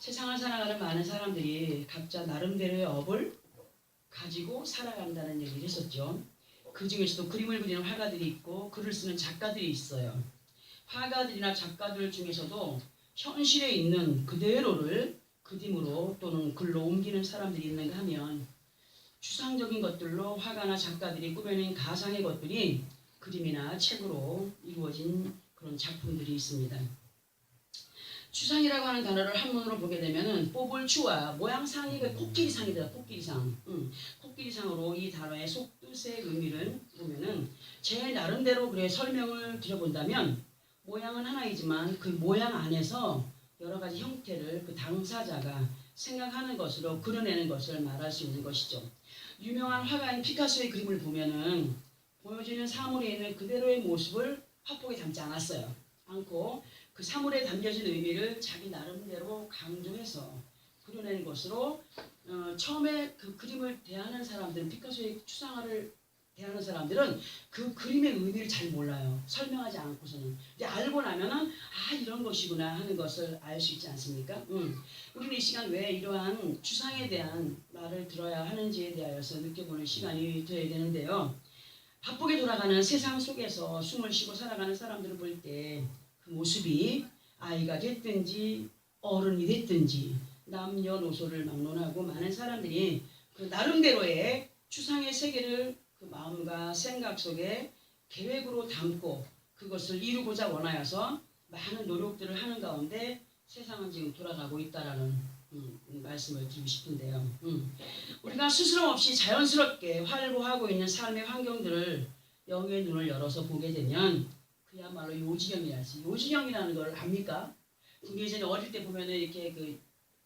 세상을 살아가는 많은 사람들이 각자 나름대로의 업을 가지고 살아간다는 얘기를 했었죠. 그 중에서도 그림을 그리는 화가들이 있고 글을 쓰는 작가들이 있어요. 화가들이나 작가들 중에서도 현실에 있는 그대로를 그림으로 또는 글로 옮기는 사람들이 있는가 하면 추상적인 것들로 화가나 작가들이 꾸며낸 가상의 것들이 그림이나 책으로 이루어진 그런 작품들이 있습니다. 추상이라고 하는 단어를 한문으로 보게 되면은 뽑을 추와 모양상이 코끼리상이다. 코끼리상. 코끼리상으로 이 단어의 속뜻의 의미를 보면은 제 나름대로 그래 설명을 드려본다면 모양은 하나이지만 그 모양 안에서 여러 가지 형태를 그 당사자가 생각하는 것으로 그려내는 것을 말할 수 있는 것이죠. 유명한 화가인 피카소의 그림을 보면은 보여지는 사물에 있는 그대로의 모습을 화폭에 담지 않고 그 사물에 담겨진 의미를 자기 나름대로 강조해서 그려낸 것으로 처음에 그 그림을 대하는 사람들은 피카소의 추상화를 대하는 사람들은 그 그림의 의미를 잘 몰라요. 설명하지 않고서는. 근데 알고 나면은 이런 것이구나 하는 것을 알 수 있지 않습니까? 우리는 이 시간 왜 이러한 추상에 대한 말을 들어야 하는지에 대하여서 느껴보는 시간이 되어야 되는데요. 바쁘게 돌아가는 세상 속에서 숨을 쉬고 살아가는 사람들을 볼 때 그 모습이 아이가 됐든지 어른이 됐든지 남녀노소를 막론하고 많은 사람들이 그 나름대로의 추상의 세계를 그 마음과 생각 속에 계획으로 담고 그것을 이루고자 원하여서 많은 노력들을 하는 가운데 세상은 지금 돌아가고 있다라는 말씀을 드리고 싶은데요. 우리가 스스럼 없이 자연스럽게 활보하고 있는 삶의 환경들을 영의 눈을 열어서 보게 되면 그야말로 요지경이라지. 요지경이라는 걸 압니까? 우리 예전에 어릴 때 보면은 이렇게 그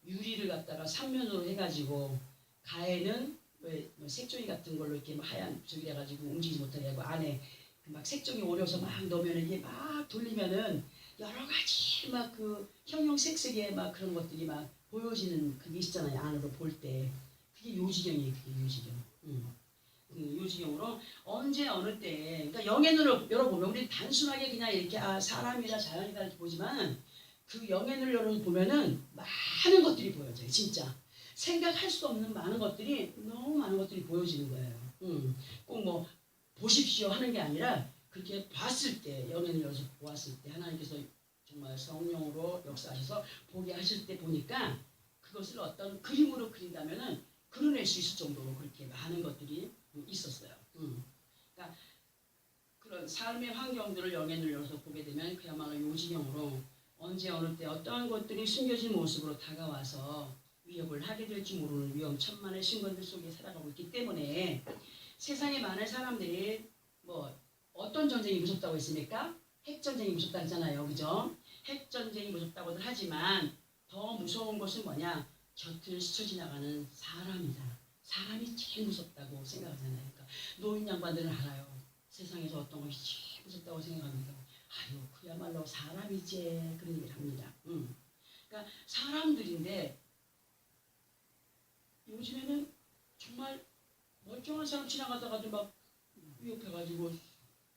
유리를 갖다가 삼면으로 해가지고 가에는 뭐 색종이 같은 걸로 이렇게 하얀 저기 해가지고 움직이지 못하게 하고 안에 막 색종이 오려서 막 넣으면은 이게 막 돌리면은 여러 가지 막 그 형형색색의 막 그런 것들이 막 보여지는 그게 있잖아요. 안으로 볼 때. 그게 요지경이에요. 그게 요지경. 요지경으로 언제 어느 때 그러니까 영의 눈을 열어보면 우리 단순하게 그냥 이렇게 사람이다 자연이다 이렇게 보지만 그 영의 눈을 열어보면은 많은 것들이 보여져요. 진짜 생각할 수 없는 많은 것들이 너무 많은 것들이 보여지는 거예요. 꼭 뭐 보십시오 하는 게 아니라 그렇게 봤을 때 영의 눈을 열어서 보았을 때 하나님께서 정말 성령으로 역사하셔서 보게 하실 때 보니까 그것을 어떤 그림으로 그린다면은 그려낼 수 있을 정도로 그렇게 많은 것들이 있었어요. 그러니까 그런 삶의 환경들을 영의 눈을 열어서 보게 되면 그야말로 요지경으로 언제 어느 때 어떠한 것들이 숨겨진 모습으로 다가와서 위협을 하게 될지 모르는 위험천만의 신건들 속에 살아가고 있기 때문에 세상에 많은 사람들이 뭐 어떤 전쟁이 무섭다고 했습니까? 핵전쟁이 무섭다 했잖아요. 그죠? 핵전쟁이 무섭다고들 하지만 더 무서운 것은 뭐냐? 곁을 스쳐 지나가는 사람이다. 사람이 제일 무섭다고 생각하잖아요. 그러니까 노인 양반들은 알아요. 세상에서 어떤 것이 제일 무섭다고 생각합니다. 아유, 그야말로 사람이지. 그런 얘기를 합니다. 그러니까 사람들인데 요즘에는 정말 멀쩡한 사람 지나가다가도 막 위협해가지고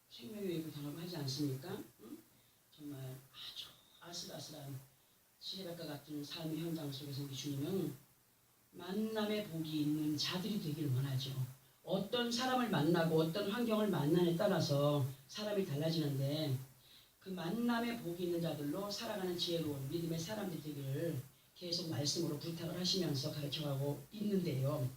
생명위협을 당하고 하지 않습니까? 정말 아주 아슬아슬한 시레백과 같은 삶의 현장 속에서 우리 주님은 만남의 복이 있는 자들이 되길 원하죠. 어떤 사람을 만나고 어떤 환경을 만나에 따라서 사람이 달라지는데 그 만남의 복이 있는 자들로 살아가는 지혜로운 믿음의 사람들이 되기를 계속 말씀으로 부탁을 하시면서 가르쳐가고 있는데요.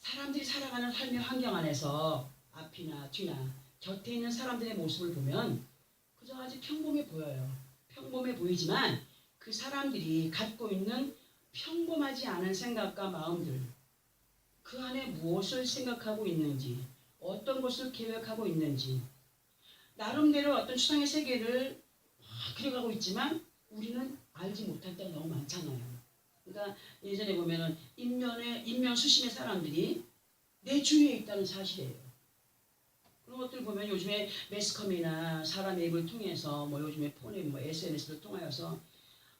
사람들이 살아가는 삶의 환경 안에서 앞이나 뒤나 곁에 있는 사람들의 모습을 보면 그저 아주 평범해 보여요. 평범해 보이지만 그 사람들이 갖고 있는 평범하지 않은 생각과 마음들, 그 안에 무엇을 생각하고 있는지, 어떤 것을 계획하고 있는지, 나름대로 어떤 추상의 세계를 그려가고 있지만 우리는 알지 못할 때가 너무 많잖아요. 그러니까 예전에 보면은 인면 수심의 사람들이 내 주위에 있다는 사실이에요. 그런 것들 보면 요즘에 매스컴이나 사람의 입을 통해서 뭐 요즘에 폰에 뭐 SNS를 통하여서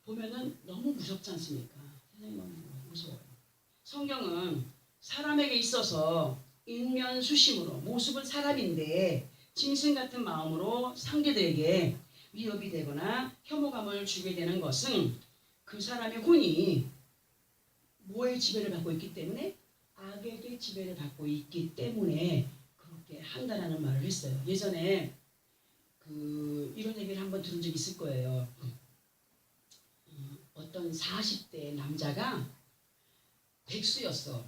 보면은 너무 무섭지 않습니까? 세상이 너무 무서워요. 성경은 사람에게 있어서 인면수심으로 모습은 사람인데 짐승 같은 마음으로 상대들에게 위협이 되거나 혐오감을 주게 되는 것은 그 사람의 혼이 뭐의 지배를 받고 있기 때문에 악에게 지배를 받고 있기 때문에 그렇게 한다라는 말을 했어요. 예전에 이런 얘기를 한번 들은 적이 있을 거예요. 어떤 40대 남자가 백수였어.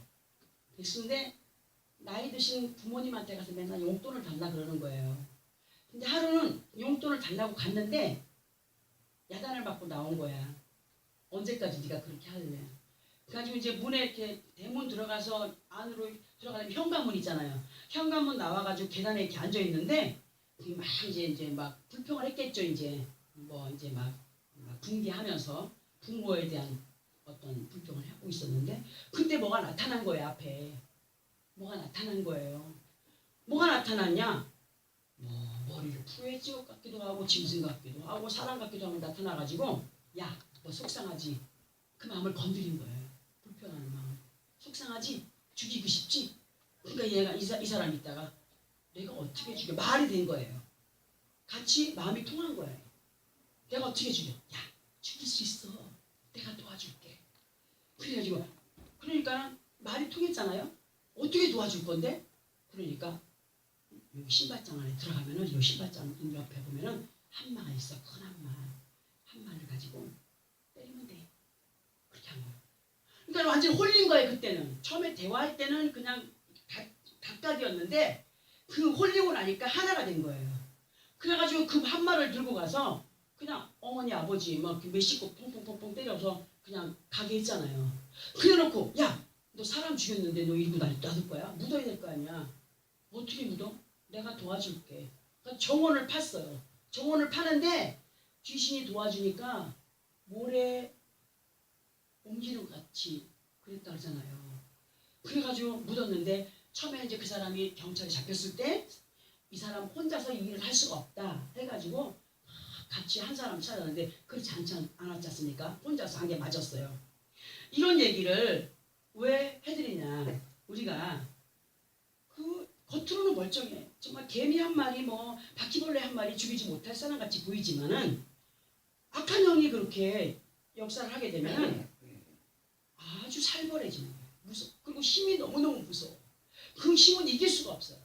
백수인데 나이 드신 부모님한테 가서 맨날 용돈을 달라 그러는 거예요. 근데 하루는 용돈을 달라고 갔는데 야단을 받고 나온 거야. 언제까지 네가 그렇게 할래? 그래가지고 이제 문에 이렇게 대문 들어가서 안으로 들어가려면 현관문 있잖아요. 현관문 나와가지고 계단에 이렇게 앉아 있는데 막 이제 막 불평을 했겠죠. 이제 막 붕괴하면서 부모에 대한 어떤 불평을 하고 있었는데 그때 뭐가 나타난 거예요. 앞에 뭐가 나타난 거예요. 뭐가 나타났냐? 머리를 푸에 찍어 같기도 하고 짐승 같기도 하고 사람 같기도 하고 나타나가지고 야, 너 속상하지? 그 마음을 건드린 거예요. 불편한 마음. 속상하지? 죽이고 싶지? 그러니까 얘가 이 사람이 있다가 내가 어떻게 죽여? 말이 된 거예요. 같이 마음이 통한 거예요. 내가 어떻게 죽여? 야, 죽일 수 있어. 내가 도와줄게. 그래가지고 그러니까 말이 통했잖아요. 어떻게 도와줄 건데? 그러니까 여기 신발장 안에 들어가면은 이 신발장 옆에 보면은 한마가 있어. 큰 한마를 가지고 때리면 돼. 그렇게 한 거예요. 그러니까 완전 홀린 거예요. 그때는 처음에 대화할 때는 그냥 각각이었는데 그 홀리고 나니까 하나가 된 거예요. 그래가지고 그 한마를 들고 가서 그냥 어머니 아버지 막 몇십고 퐁퐁퐁퐁 때려서 그냥 가게 했잖아요. 그래놓고 야, 너 사람 죽였는데 너 이러고 놔둘 거야? 묻어야 될 거 아니야. 어떻게 묻어? 내가 도와줄게. 그러니까 정원을 팠어요. 정원을 파는데 귀신이 도와주니까 모래 옮기는 것 같이 그랬다 그러잖아요. 그래가지고 묻었는데 처음에 이제 그 사람이 경찰에 잡혔을 때 이 사람 혼자서 이 일을 할 수가 없다 해가지고 같이 한 사람 찾았는데 그렇지 않았지 않습니까? 혼자서 한 개 맞았어요. 이런 얘기를 왜 해드리냐. 우리가 그 겉으로는 멀쩡해. 정말 개미 한 마리 바퀴벌레 한 마리 죽이지 못할 사람 같이 보이지만은 악한 영이 그렇게 역사를 하게 되면은 아주 살벌해지는 거예요. 그리고 힘이 너무너무 무서워. 그 힘은 이길 수가 없어요.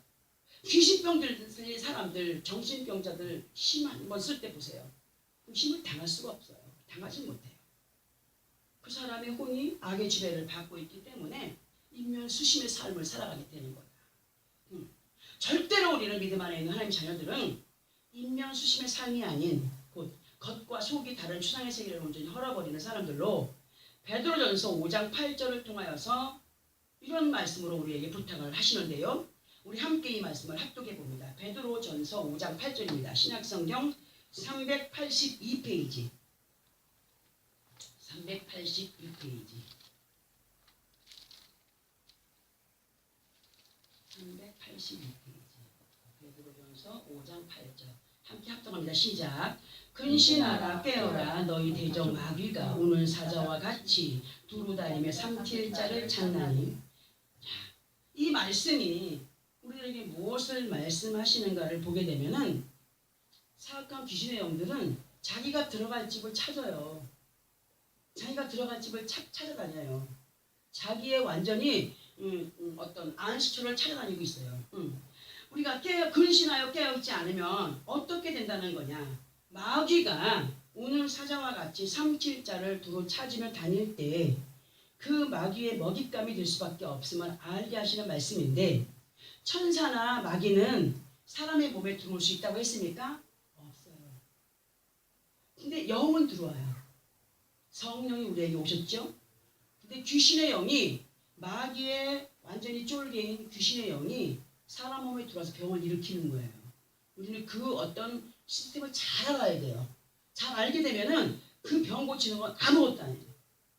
귀신병들 사람들, 정신병자들 힘 한 번 쓸 때 보세요. 그 힘을 당할 수가 없어요. 당하지 못해요. 그 사람의 혼이 악의 지배를 받고 있기 때문에 인면수심의 삶을 살아가게 되는 거예요. 절대로 우리는 믿음 안에 있는 하나님 자녀들은 인면수심의 삶이 아닌 곧 겉과 속이 다른 추상의 세계를 온전히 헐어버리는 사람들로 베드로전서 5장 8절을 통하여서 이런 말씀으로 우리에게 부탁을 하시는데요. 우리 함께 이 말씀을 합독해 봅니다. 베드로전서 5장 8절입니다. 신약성경 382페이지. 382페이지. 382페이지. 베드로전서 5장 8절. 함께 합독합니다. 시작. 근신하라 깨어라 너희 대적 마귀가 오늘 사자와 같이 두루 다니며 삼킬 자를 장난이. 이 말씀이 우리에게 무엇을 말씀하시는가를 보게 되면은 사악한 귀신의 영들은 자기가 들어갈 집을 찾아요. 자기가 들어갈 집을 찾아다녀요. 자기의 완전히 어떤 안식처를 찾아다니고 있어요. 우리가 근신하여 깨어있지 않으면 어떻게 된다는 거냐. 마귀가 오늘 사자와 같이 삼킬 자를 두루 찾으며 다닐 때 그 마귀의 먹잇감이 될 수밖에 없음을 알게 하시는 말씀인데 천사나 마귀는 사람의 몸에 들어올 수 있다고 했습니까? 없어요. 근데 영은 들어와요. 성령이 우리에게 오셨죠? 근데 귀신의 영이 마귀의 완전히 쫄개인 귀신의 영이 사람 몸에 들어와서 병을 일으키는 거예요. 우리는 그 어떤 시스템을 잘 알아야 돼요. 잘 알게 되면은 그 병 고치는 건 아무것도 아니에요.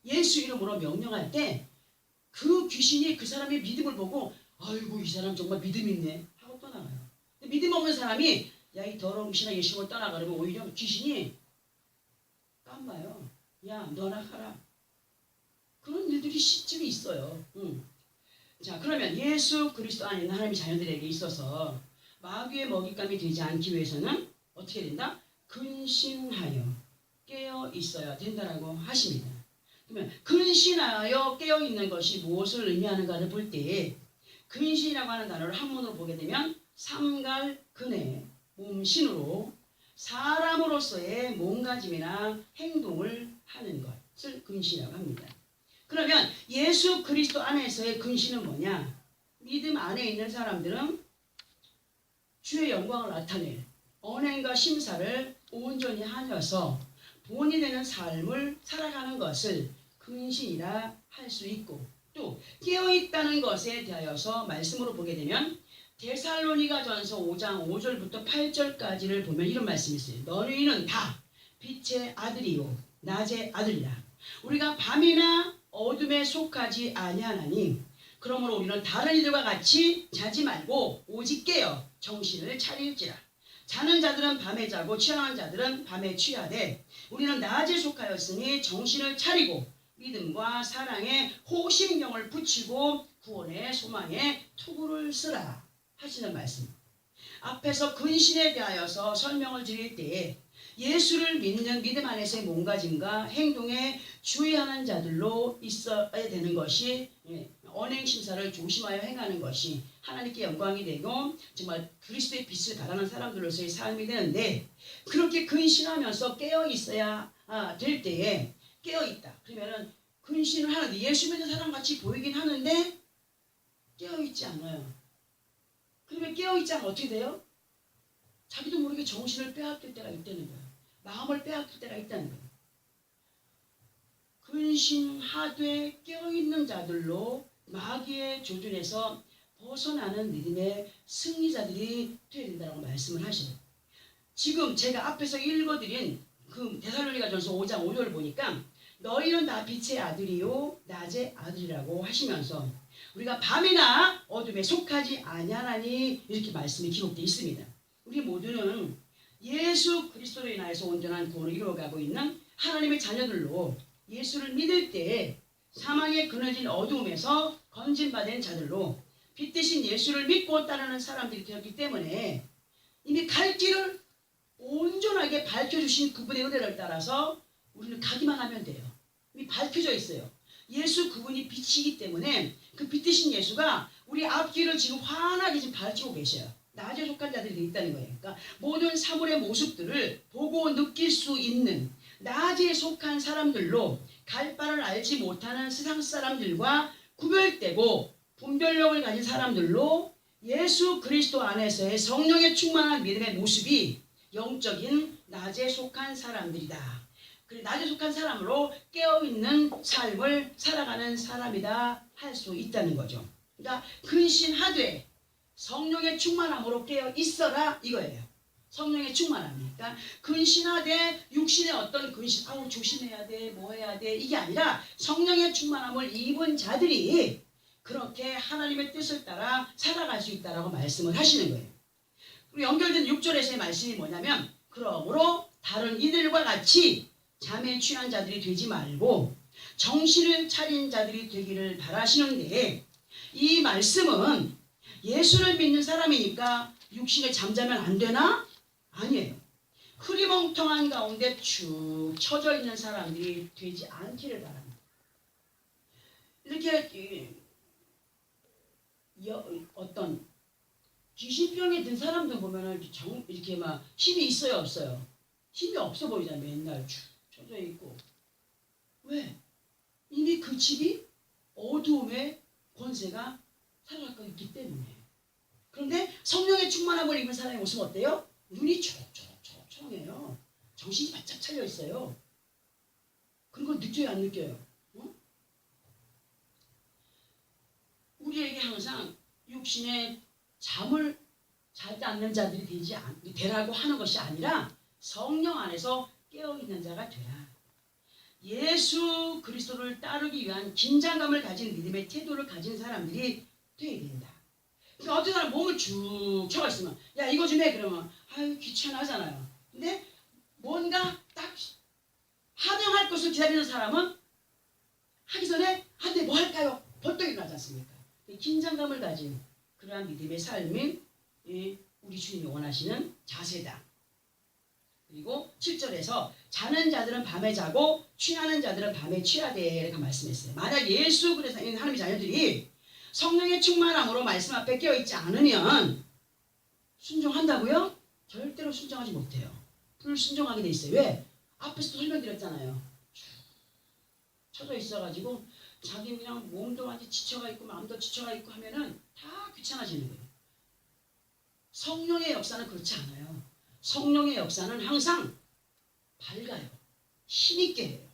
예수 이름으로 명령할 때 그 귀신이 그 사람의 믿음을 보고 아이고 이 사람 정말 믿음 있네 하고 떠나가요. 근데 믿음 없는 사람이 야 이 더러운 귀신아 예수를 떠나가 그러면 오히려 귀신이 깜봐요. 야 너나 가라. 그런 일들이 실제로 있어요. 자 그러면 예수 그리스도 안에 있는 하나님의 자녀들에게 있어서 마귀의 먹잇감이 되지 않기 위해서는 어떻게 된다? 근신하여 깨어 있어야 된다라고 하십니다. 그러면 근신하여 깨어 있는 것이 무엇을 의미하는가를 볼 때 근신이라고 하는 단어를 한문으로 보게 되면 삼갈근의 몸신으로 사람으로서의 몸가짐이나 행동을 하는 것을 근신이라고 합니다. 그러면 예수 그리스도 안에서의 근신은 뭐냐? 믿음 안에 있는 사람들은 주의 영광을 나타낼 언행과 심사를 온전히 하여서 본이 되는 삶을 살아가는 것을 근신이라 할 수 있고, 또 깨어있다는 것에 대하여서 말씀으로 보게 되면 데살로니가전서 5장 5절부터 8절까지를 보면 이런 말씀이 있어요. 너희는 다 빛의 아들이요 낮의 아들이라. 우리가 밤이나 어둠에 속하지 아니하나니 그러므로 우리는 다른 이들과 같이 자지 말고 오직 깨어 정신을 차릴지라. 자는 자들은 밤에 자고 취하는 자들은 밤에 취하되 우리는 낮에 속하였으니 정신을 차리고 믿음과 사랑에 호심경을 붙이고 구원의 소망에 투구를 쓰라 하시는 말씀. 앞에서 근신에 대하여서 설명을 드릴 때에 예수를 믿는 믿음 안에서의 몸가짐과 행동에 주의하는 자들로 있어야 되는 것이, 언행심사를 조심하여 행하는 것이 하나님께 영광이 되고 정말 그리스도의 빛을 바라는 사람들로서의 삶이 되는데, 그렇게 근신하면서 깨어 있어야 될 때에 깨어있다. 그러면은 근신을 하는데 예수 믿는 사람 같이 보이긴 하는데 깨어있지 않아요. 그러면 깨어있지 않으면 어떻게 돼요? 자기도 모르게 정신을 빼앗길 때가 있다는 거예요. 마음을 빼앗길 때가 있다는 거예요. 근신하되 깨어있는 자들로 마귀의 조준에서 벗어나는 믿음의 승리자들이 되어야 된다고 말씀을 하시네요. 지금 제가 앞에서 읽어드린 그 데살로니가전서 5장 5절을 보니까 너희는 다 빛의 아들이요 낮의 아들이라고 하시면서 우리가 밤이나 어둠에 속하지 아니하나니 이렇게 말씀이 기록되어 있습니다. 우리 모두는 예수 그리스도로 인하여서 온전한 구원을 이루어가고 있는 하나님의 자녀들로 예수를 믿을 때 사망에 그늘진 어둠에서 건진받은 자들로 빛 대신 예수를 믿고 따르는 사람들이 되었기 때문에 이미 갈 길을 온전하게 밝혀주신 그분의 은혜를 따라서 우리는 가기만 하면 돼요. 이미 밝혀져 있어요. 예수 그분이 빛이기 때문에 그 빛 대신 예수가 우리 앞길을 지금 환하게 지금 밝히고 계셔요. 낮에 속한 자들이 있다는 거예요. 그러니까 모든 사물의 모습들을 보고 느낄 수 있는 낮에 속한 사람들로 갈 바를 알지 못하는 세상 사람들과 구별되고 분별력을 가진 사람들로 예수 그리스도 안에서의 성령의 충만한 믿음의 모습이 영적인 낮에 속한 사람들이다. 그리고 낮에 속한 사람으로 깨어있는 삶을 살아가는 사람이다 할 수 있다는 거죠. 그러니까 근신하되 성령의 충만함으로 깨어 있어라 이거예요. 성령의 충만함이니까 근신하되 육신의 어떤 근신, 조심해야 돼, 뭐 해야 돼 이게 아니라 성령의 충만함을 입은 자들이 그렇게 하나님의 뜻을 따라 살아갈 수 있다라고 말씀을 하시는 거예요. 그리고 연결된 6절에서의 말씀이 뭐냐면 그러므로 다른 이들과 같이 잠에 취한 자들이 되지 말고 정신을 차린 자들이 되기를 바라시는데, 이 말씀은 예수를 믿는 사람이니까 육신에 잠자면 안 되나? 아니에요. 흐리멍텅한 가운데 쭉 처져 있는 사람들이 되지 않기를 바랍니다. 이렇게 어떤 귀신병에 든 사람들 보면은 이렇게 막 힘이 있어요, 없어요? 힘이 없어 보이잖아요. 맨날 쭉 쳐져 있고. 왜? 이미 그 집이 어두움의 권세가 살아가고 있기 때문에. 그런데 성령의 충만함을 입은 사람의 모습은 어때요? 눈이 초롱초롱해요. 정신이 바짝 차려 있어요. 그런 걸 느껴요, 안 느껴요? 어? 우리에게 항상 육신의 잠을 자지 않는 자들이 되라고 하는 것이 아니라 성령 안에서 깨어있는 자가 되라. 예수 그리스도를 따르기 위한 긴장감을 가진 믿음의 태도를 가진 사람들이 되어야 된다. 그러니까 어떤 사람 몸을 쭉 쳐가 있으면 야 이거 좀 해 그러면 아유 귀찮아하잖아요. 근데 뭔가 딱 하명할 것을 기다리는 사람은 하기 전에 한테 뭐 할까요? 벌떡 일어나지 않습니까? 긴장감을 가진 그러한 믿음의 삶이 우리 주님이 원하시는 자세다. 그리고 7절에서 자는 자들은 밤에 자고 취하는 자들은 밤에 취하되 이렇게 말씀했어요. 만약 예수 그리스도 있는 하나님의 자녀들이 성령의 충만함으로 말씀 앞에 깨어있지 않으면 순종한다고요? 절대로 순종하지 못해요. 불순종하게 돼 있어요. 왜? 앞에서 설명드렸잖아요. 쳐져 있어가지고 자기 그냥 몸도 완전히 지쳐가 있고 마음도 지쳐가 있고 하면은 다 귀찮아지는 거예요. 성령의 역사는 그렇지 않아요. 성령의 역사는 항상 밝아요. 힘있게 해요.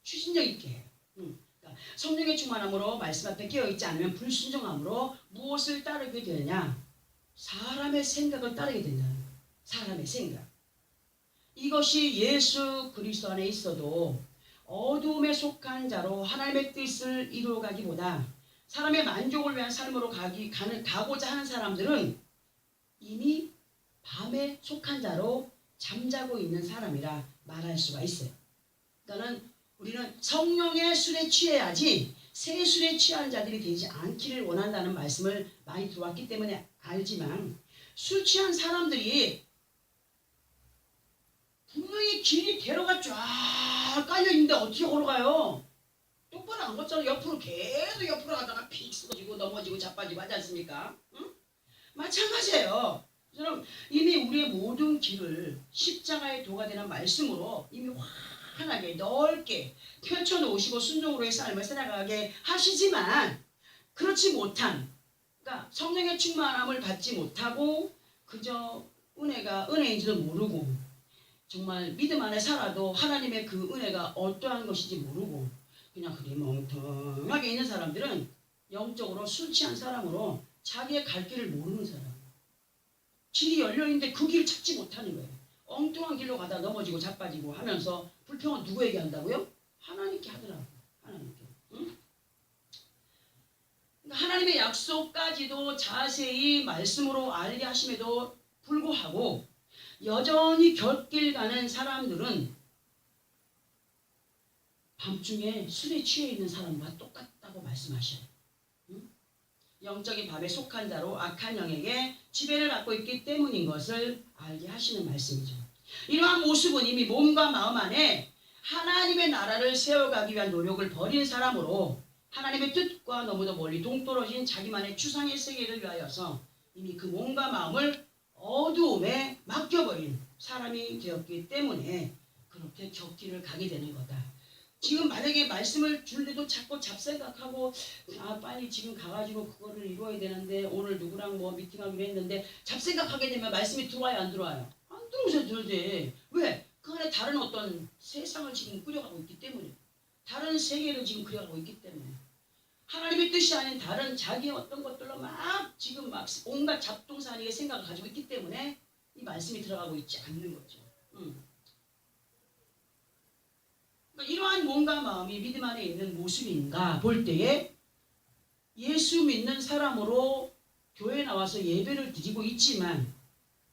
추진력 있게 해요. 그러니까 성령의 충만함으로 말씀 앞에 깨어있지 않으면 불순종함으로 무엇을 따르게 되느냐? 사람의 생각을 따르게 된다는 거예요. 사람의 생각. 이것이 예수 그리스도 안에 있어도 어두움에 속한 자로 하나님의 뜻을 이루어가기보다 사람의 만족을 위한 삶으로 가고자 하는 사람들은 이미 밤에 속한 자로 잠자고 있는 사람이라 말할 수가 있어요. 그러니까 우리는 성령의 술에 취해야지 새 술에 취한 자들이 되지 않기를 원한다는 말씀을 많이 들어왔기 때문에 알지만 술 취한 사람들이 분명히 길이 대로가 쫙 깔려있는데 어떻게 걸어가요? 똑바로 안 걷잖아요. 옆으로 계속 옆으로 가다가 픽 쓰러지고 넘어지고 자빠지고 하지 않습니까? 응? 마찬가지예요. 그럼 이미 우리의 모든 길을 십자가의 도가 되는 말씀으로 이미 환하게 넓게 펼쳐놓으시고 순종으로의 삶을 살아가게 하시지만 그렇지 못한 그러니까 성령의 충만함을 받지 못하고 그저 은혜가 은혜인지도 모르고 정말 믿음 안에 살아도 하나님의 그 은혜가 어떠한 것인지 모르고 그냥 그리 멍텅하게 있는 사람들은 영적으로 술 취한 사람으로 자기의 갈 길을 모르는 사람. 길이 열려있는데 그 길을 찾지 못하는 거예요. 엉뚱한 길로 가다 넘어지고 자빠지고 하면서 불평은 누구에게 한다고요? 하나님께 하더라고요. 하나님께. 응? 그러니까 하나님의 약속까지도 자세히 말씀으로 알게 하심에도 불구하고 여전히 곁길 가는 사람들은 밤중에 술에 취해 있는 사람과 똑같다고 말씀하셔요. 응? 영적인 밤에 속한 자로 악한 영에게 지배를 받고 있기 때문인 것을 알게 하시는 말씀이죠. 이러한 모습은 이미 몸과 마음 안에 하나님의 나라를 세워가기 위한 노력을 벌인 사람으로 하나님의 뜻과 너무도 멀리 동떨어진 자기만의 추상의 세계를 위하여서 이미 그 몸과 마음을 어두움에 맡겨버린 사람이 되었기 때문에 그렇게 격길을 가게 되는 거다. 지금 만약에 말씀을 주는데도 자꾸 잡생각하고 빨리 지금 가가지고 그거를 이루어야 되는데 오늘 누구랑 뭐 미팅하기로 했는데 잡생각하게 되면 말씀이 들어와요 안 들어와요? 안 들어오셔도 되는데 왜? 그 안에 다른 어떤 세상을 지금 꾸려가고 있기 때문에 다른 세계를 지금 그려가고 있기 때문에 하나님의 뜻이 아닌 다른 자기의 어떤 것들로 막 지금 막 온갖 잡동사니의 생각을 가지고 있기 때문에 이 말씀이 들어가고 있지 않는 거죠. 그러니까 이러한 몸과 마음이 믿음 안에 있는 모습인가 볼 때에 예수 믿는 사람으로 교회에 나와서 예배를 드리고 있지만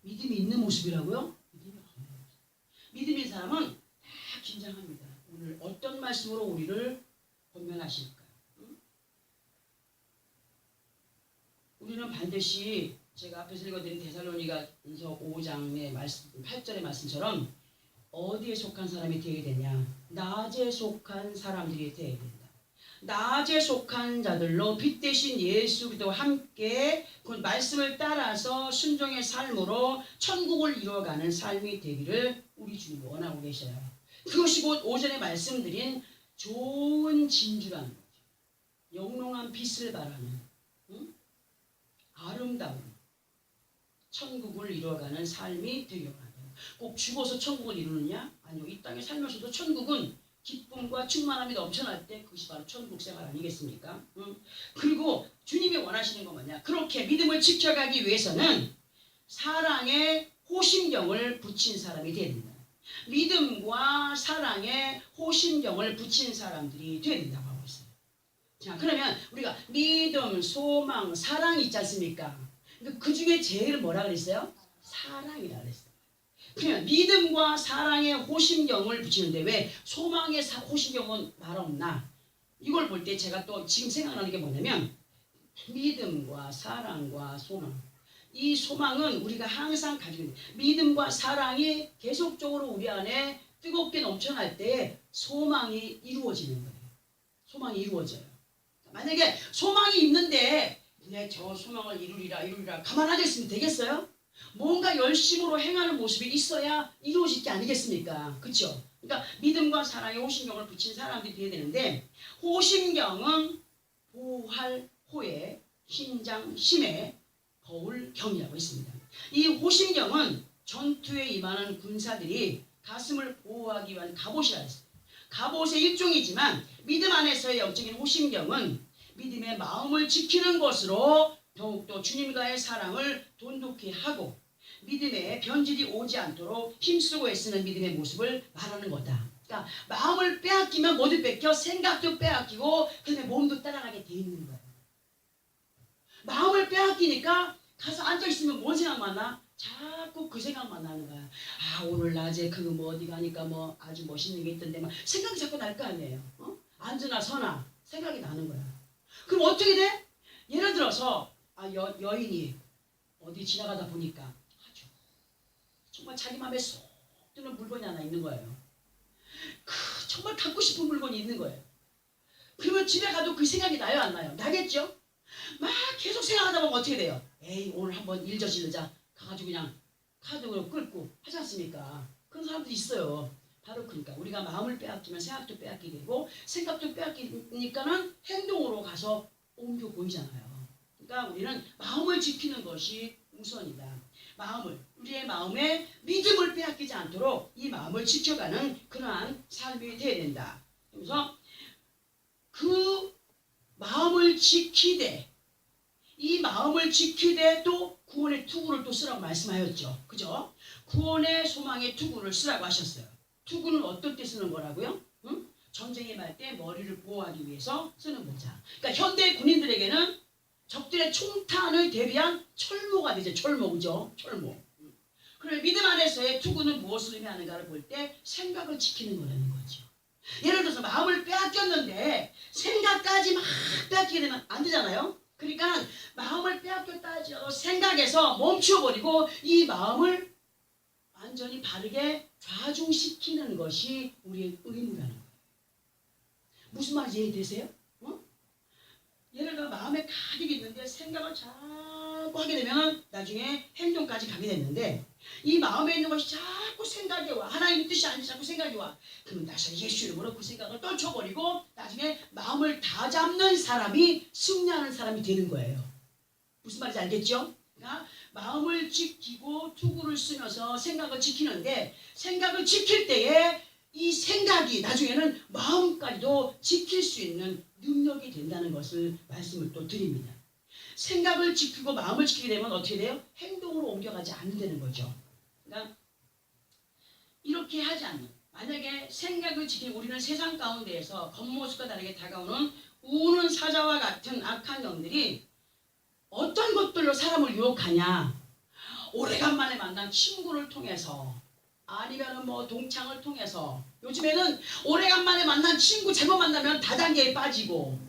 믿음이 있는 모습이라고요? 믿음이 없는 모습. 믿음인 사람은 다 긴장합니다. 오늘 어떤 말씀으로 우리를 권면하실까? 우리는 반드시 제가 앞에서 읽어드린 데살로니가서 5장의 말씀, 8절의 말씀처럼 어디에 속한 사람이 되어야 되냐? 낮에 속한 사람들이 되어야 된다. 낮에 속한 자들로 빛 대신 예수 그리스도와 함께 그 말씀을 따라서 순종의 삶으로 천국을 이루어가는 삶이 되기를 우리 주님 원하고 계셔요. 그것이 곧 오전에 말씀드린 좋은 진주라는 거죠. 영롱한 빛을 발하는 아름다운 천국을 이루어가는 삶이 되기 원합니다. 꼭 죽어서 천국을 이루느냐? 아니요. 이 땅에 살면서도 천국은 기쁨과 충만함이 넘쳐날 때 그것이 바로 천국 생활 아니겠습니까? 그리고 주님이 원하시는 건 뭐냐? 그렇게 믿음을 지켜가기 위해서는 사랑에 호심경을 붙인 사람이 되어야 된다. 믿음과 사랑에 호심경을 붙인 사람들이 되어야 된다고 하고 있어요. 자, 그러면 우리가 믿음, 소망, 사랑이 있지 않습니까? 그 중에 제일 뭐라 그랬어요? 사랑이라 그랬어요. 그러면 믿음과 사랑의 호심경을 붙이는데 왜 소망의 호심경은 말 없나? 이걸 볼 때 제가 또 지금 생각나는 게 뭐냐면 믿음과 사랑과 소망. 이 소망은 우리가 항상 가지고 있는 믿음과 사랑이 계속적으로 우리 안에 뜨겁게 넘쳐날 때 소망이 이루어지는 거예요. 소망이 이루어져요. 만약에 소망이 있는데 저 소망을 이루리라 가만히 있으면 되겠어요? 뭔가 열심으로 행하는 모습이 있어야 이루어질 게 아니겠습니까? 그렇죠? 그러니까 믿음과 사랑에 호심경을 붙인 사람들이 되어야 되는데, 호심경은 보할 호에 신장 심에 거울 경이라고 있습니다. 이 호심경은 전투에 임하는 군사들이 가슴을 보호하기 위한 갑옷이라 했어요. 갑옷의 일종이지만 믿음 안에서의 영적인 호심경은 믿음의 마음을 지키는 것으로 더욱더 주님과의 사랑을 돈독히 하고 믿음의 변질이 오지 않도록 힘쓰고 애쓰는 믿음의 모습을 말하는 거다. 그러니까 마음을 빼앗기면 모두 뺏겨, 생각도 빼앗기고 그다음에 몸도 따라가게 돼 있는 거예요. 마음을 빼앗기니까 가서 앉아있으면 뭔 생각만 나? 자꾸 그 생각만 나는 거야. 아, 오늘 낮에 그거 뭐 어디 가니까 뭐 아주 멋있는 게 있던데 막 생각이 자꾸 날 거 아니에요. 앉으나 서나 생각이 나는 거야. 그럼 어떻게 돼? 예를 들어서 여인이 어디 지나가다 보니까 아주 정말 자기 마음에 쏙 드는 물건이 하나 있는 거예요. 정말 갖고 싶은 물건이 있는 거예요. 그러면 집에 가도 그 생각이 나요, 안 나요? 나겠죠? 막 계속 생각하다 보면 어떻게 돼요? 에이, 오늘 한번 일 저지르자. 가가지고 그냥 카드로 끌고 하지 않습니까? 그런 사람들이 있어요. 바로 그러니까 우리가 마음을 빼앗기면 생각도 빼앗기게 되고 생각도 빼앗기니까는 행동으로 가서 옮겨 보이잖아요. 그러니까 우리는 마음을 지키는 것이 우선이다. 우리의 마음에 믿음을 빼앗기지 않도록 이 마음을 지켜가는 그러한 삶이 되어야 된다. 그래서 그 마음을 지키되, 이 마음을 지키되 또 구원의 투구를 또 쓰라고 말씀하였죠. 그죠? 구원의 소망의 투구를 쓰라고 하셨어요. 투구는 어떨 때 쓰는 거라고요? 응? 전쟁에 말 때 머리를 보호하기 위해서 쓰는 거죠. 그러니까 현대 군인들에게는 적들의 총탄을 대비한 철모가 되죠. 철모죠. 철모. 그리고 믿음 안에서의 투구는 무엇을 의미하는가를 볼 때 생각을 지키는 거라는 거죠. 예를 들어서 마음을 빼앗겼는데 생각까지 막 빼앗기게 되면 안 되잖아요. 그러니까 마음을 빼앗겼다 하죠. 생각에서 멈춰버리고 이 마음을 완전히 바르게 좌중시키는 것이 우리의 의무라는 거예요. 무슨 말인지 이해되세요? 예를 들어 마음에 가득 있는데 생각을 자꾸 하게 되면 나중에 행동까지 가게 됐는데, 이 마음에 있는 것이 자꾸 생각이 와. 하나님의 뜻이 아닌지 자꾸 생각이 와. 그러면 다시 예수 이름으로 그 생각을 떨쳐버리고 나중에 마음을 다 잡는 사람이 승리하는 사람이 되는 거예요. 무슨 말인지 알겠죠? 그러니까 마음을 지키고 투구를 쓰면서 생각을 지키는데, 생각을 지킬 때에 이 생각이 나중에는 마음까지도 지킬 수 있는 능력이 된다는 것을 말씀을 또 드립니다. 생각을 지키고 마음을 지키게 되면 어떻게 돼요? 행동으로 옮겨가지 않는다는 거죠. 그러니까 이렇게 하지 않는, 만약에 생각을 지키고 우리는 세상 가운데에서 겉모습과 다르게 다가오는 우는 사자와 같은 악한 영들이 어떤 것들로 사람을 유혹하냐? 오래간만에 만난 친구를 통해서, 아니면은 뭐 동창을 통해서. 요즘에는 오래간만에 만난 친구 잘못 만나면 다단계에 빠지고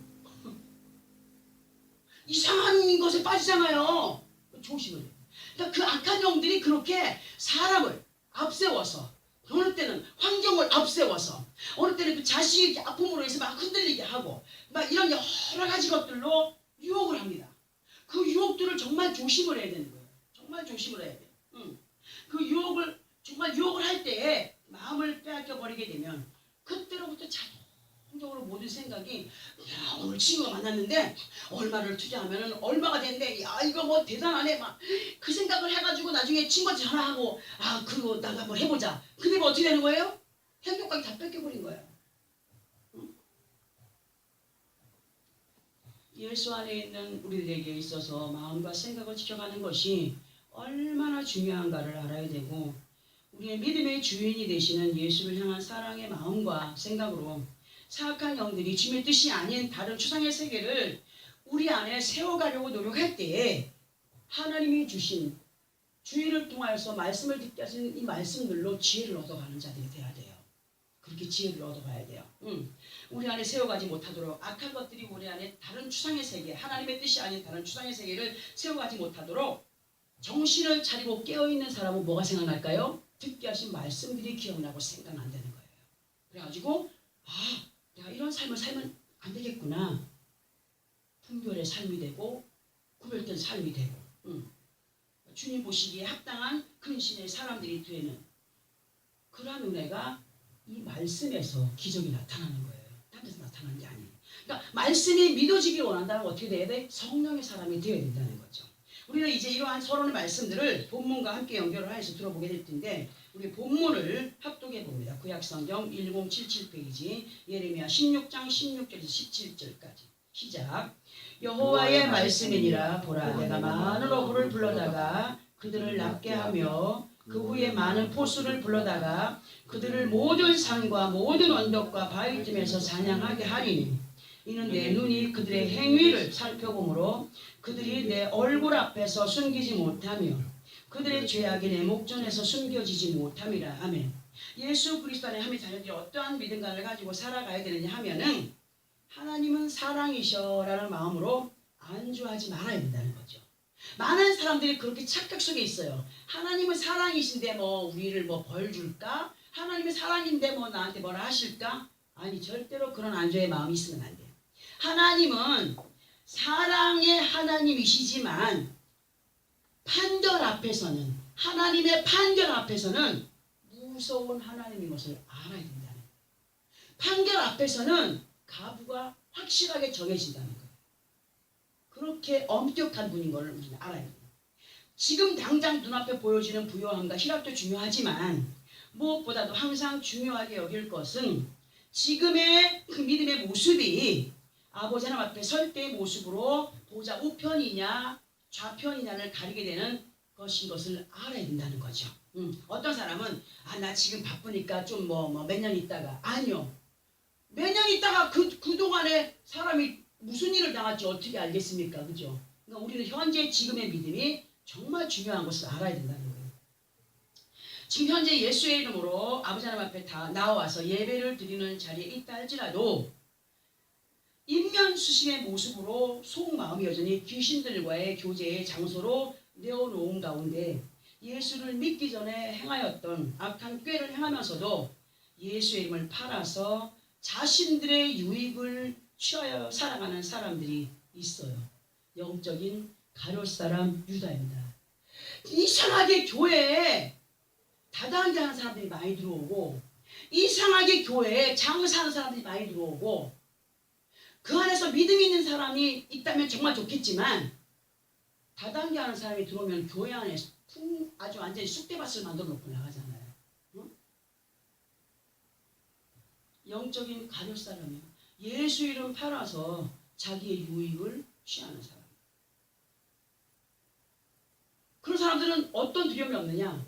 이상한 것에 빠지잖아요. 조심을 해요. 그러니까 그 악한 영들이 그렇게 사람을 앞세워서, 어느 때는 환경을 앞세워서, 어느 때는 그 자식의 아픔으로 해서 막 흔들리게 하고 막 이런 여러 가지 것들로 유혹을 합니다. 그 유혹들을 정말 조심을 해야 되는 거예요. 정말 조심을 해야 돼요. 그 유혹을 정말 유혹을 할 때에 마음을 빼앗겨 버리게 되면 그때로부터 자동적으로 모든 생각이, 야, 오늘 친구가 만났는데 얼마를 투자하면 얼마가 된대. 야, 이거 뭐 대단하네. 막 그 생각을 해가지고 나중에 친구한테 전화하고, 그거 나도 한번 해보자. 근데 뭐 어떻게 되는 거예요? 행복까지 다 뺏겨버린 거예요. 예수 안에 있는 우리들에게 있어서 마음과 생각을 지켜가는 것이 얼마나 중요한가를 알아야 되고, 우리의 믿음의 주인이 되시는 예수를 향한 사랑의 마음과 생각으로 사악한 영들이 주님의 뜻이 아닌 다른 추상의 세계를 우리 안에 세워가려고 노력할 때에 하나님이 주신 주의를 통하여서 말씀을 듣게 하시는 이 말씀들로 지혜를 얻어가는 자들이 돼야 돼요. 그렇게 지혜를 얻어가야 돼요. 우리 안에 세워가지 못하도록, 악한 것들이 우리 안에 다른 추상의 세계, 하나님의 뜻이 아닌 다른 추상의 세계를 세워가지 못하도록 정신을 차리고 깨어있는 사람은 뭐가 생각날까요? 듣게 하신 말씀들이 기억나고 생각난다는 거예요. 그래가지고 내가 이런 삶을 살면 안 되겠구나. 분별의 삶이 되고 구별된 삶이 되고 주님 보시기에 합당한 근신의 사람들이 되는 그러한 은혜가 이 말씀에서 기적이 나타나는 거예요. 다른 데서 나타나는 게 아니에요. 그러니까 말씀이 믿어지길 원한다면 어떻게 돼야 돼? 성령의 사람이 되어야 된다는 거죠. 우리는 이제 이러한 서론의 말씀들을 본문과 함께 연결을 해서 들어보게 될 텐데 우리 본문을 합독해 봅니다. 구약성경 1077페이지 예레미야 16장 16절에서 17절까지 시작. 여호와의 말씀이니라. 보라, 내가 많은 어부를 불러다가 그들을 낫게 하며 그 후에 많은 포수를 불러다가 그들을 모든 산과 모든 언덕과 바위쯤에서 사냥하게 하리니 이는 내 눈이 그들의 행위를 살펴보므로 그들이 내 얼굴 앞에서 숨기지 못하며 그들의 죄악이 내 목전에서 숨겨지지 못함이라. 아멘. 예수 그리스도 안에 함의 자녀들이 어떠한 믿음관을 가지고 살아가야 되느냐 하면은 하나님은 사랑이셔라는 마음으로 안주하지 말아야 된다는 거죠. 많은 사람들이 그렇게 착각 속에 있어요. 하나님은 사랑이신데 뭐 우리를 뭐 벌 줄까? 하나님은 사랑인데 뭐 나한테 뭐라 하실까? 아니, 절대로 그런 안주의 마음이 있으면 안 돼요. 하나님은 사랑의 하나님이시지만 판결 앞에서는, 하나님의 판결 앞에서는 무서운 하나님인 것을 알아야 된다는 거예요. 판결 앞에서는 가부가 확실하게 정해진다는 거예요. 그렇게 엄격한 분인 걸 우리는 알아야 돼요. 지금 당장 눈앞에 보여지는 부요함과 희락도 중요하지만 무엇보다도 항상 중요하게 여길 것은 지금의 그 믿음의 모습이 아버지 하나님 앞에 설 때의 모습으로 보좌 우편이냐 좌편이냐를 가리게 되는 것인 것을 알아야 된다는 거죠. 어떤 사람은 나 지금 바쁘니까 좀 몇 년 있다가, 아니요. 몇 년 있다가 그동안에 사람이 무슨 일을 당할지 어떻게 알겠습니까? 그죠? 그러니까 우리는 현재 지금의 믿음이 정말 중요한 것을 알아야 된다는 거예요. 지금 현재 예수의 이름으로 아버지 하나님 앞에 다 나와서 예배를 드리는 자리에 있다 할지라도 인면수심의 모습으로 속마음이 여전히 귀신들과의 교제의 장소로 내어놓은 가운데 예수를 믿기 전에 행하였던 악한 꾀를 행하면서도 예수의 이름을 팔아서 자신들의 유익을 취하여 살아가는 사람들이 있어요. 영적인 가룟사람 유다입니다. 이상하게 교회에 다단계 하는 사람들이 많이 들어오고, 이상하게 교회에 장사하는 사람들이 많이 들어오고, 그 안에서 믿음 있는 사람이 있다면 정말 좋겠지만 다단계 하는 사람이 들어오면 교회 안에 아주 완전히 쑥대밭을 만들어 놓고 나가잖아요. 응? 영적인 가룟사람이요. 예수 이름 팔아서 자기의 유익을 취하는 사람. 그런 사람들은 어떤 두려움이 없느냐?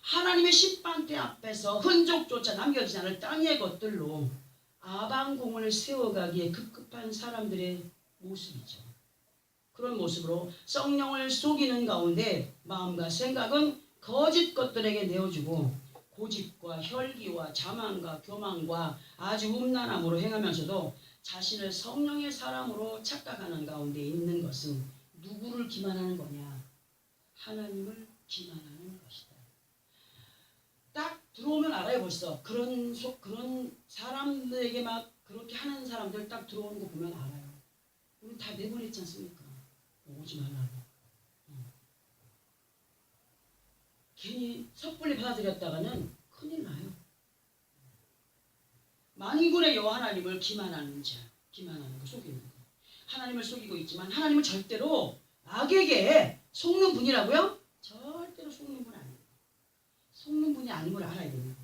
하나님의 심판대 앞에서 흔적조차 남겨지지 않을 땅의 것들로 아방공을 세워가기에 급급한 사람들의 모습이죠. 그런 모습으로 성령을 속이는 가운데 마음과 생각은 거짓 것들에게 내어주고 고집과 혈기와 자만과 교만과 아주 음란함으로 행하면서도 자신을 성령의 사람으로 착각하는 가운데 있는 것은 누구를 기만하는 거냐? 하나님을 기만하는 것이다. 딱 들어오면 알아요. 벌써 그런 사람들에게 막 그렇게 하는 사람들 딱 들어오는 거 보면 알아요. 우리 다 내보냈지 않습니까? 오지 말라고. 괜히 섣불리 받아들였다가는 큰일 나요. 만군의 여호와 하나님을 기만하는 자, 기만하는 거, 속이는 거. 하나님을 속이고 있지만 하나님은 절대로 악에게 속는 분이라고요? 절대로 속는 분 아니에요. 속는 분이 아닌 걸 알아야 됩니다.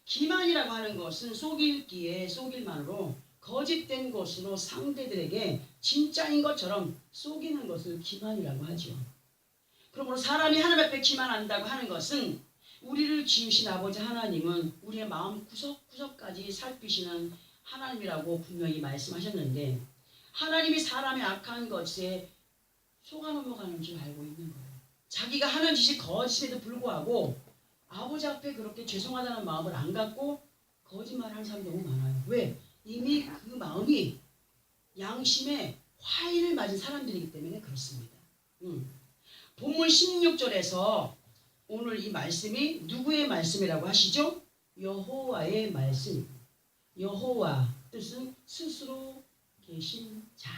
기만이라고 하는 것은 속일기에 속일만으로 거짓된 것으로 상대들에게 진짜인 것처럼 속이는 것을 기만이라고 하죠. 그러므로 사람이 하나님 앞에 기만한다고 하는 것은 우리를 지으신 아버지 하나님은 우리의 마음 구석구석까지 살피시는 하나님이라고 분명히 말씀하셨는데 하나님이 사람의 악한 것에 속아 넘어가는 줄 알고 있는 거예요. 자기가 하는 짓이 거짓에도 불구하고 아버지 앞에 그렇게 죄송하다는 마음을 안 갖고 거짓말하는 사람이 너무 많아요. 왜? 이미 그 마음이 양심에 화인을 맞은 사람들이기 때문에 그렇습니다. 본문 16절에서 오늘 이 말씀이 누구의 말씀이라고 하시죠? 여호와의 말씀. 여호와 뜻은 스스로 계신 자,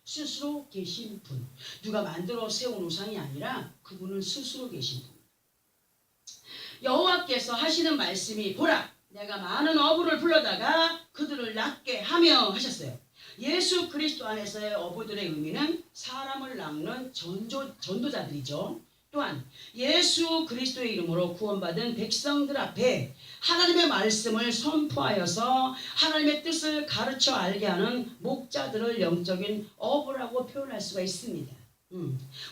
스스로 계신 분. 누가 만들어 세운 우상이 아니라 그분은 스스로 계신 분. 여호와께서 하시는 말씀이 보라 내가 많은 어부를 불러다가 그들을 낚게 하며 하셨어요. 예수 그리스도 안에서의 어부들의 의미는 사람을 낚는 전도자들이죠. 또한 예수 그리스도의 이름으로 구원받은 백성들 앞에 하나님의 말씀을 선포하여서 하나님의 뜻을 가르쳐 알게 하는 목자들을 영적인 어부라고 표현할 수가 있습니다.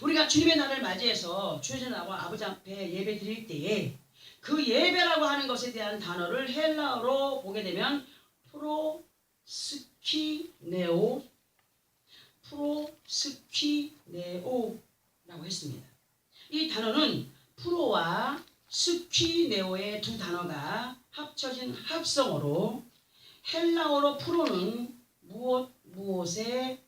우리가 주님의 날을 맞이해서 주의 나와 아버지 앞에 예배 드릴 때에 그 예배라고 하는 것에 대한 단어를 헬라어로 보게 되면 프로스퀴네오라고 했습니다. 이 단어는 프로와 스퀴네오의 두 단어가 합쳐진 합성어로 헬라어로 프로는 무엇에게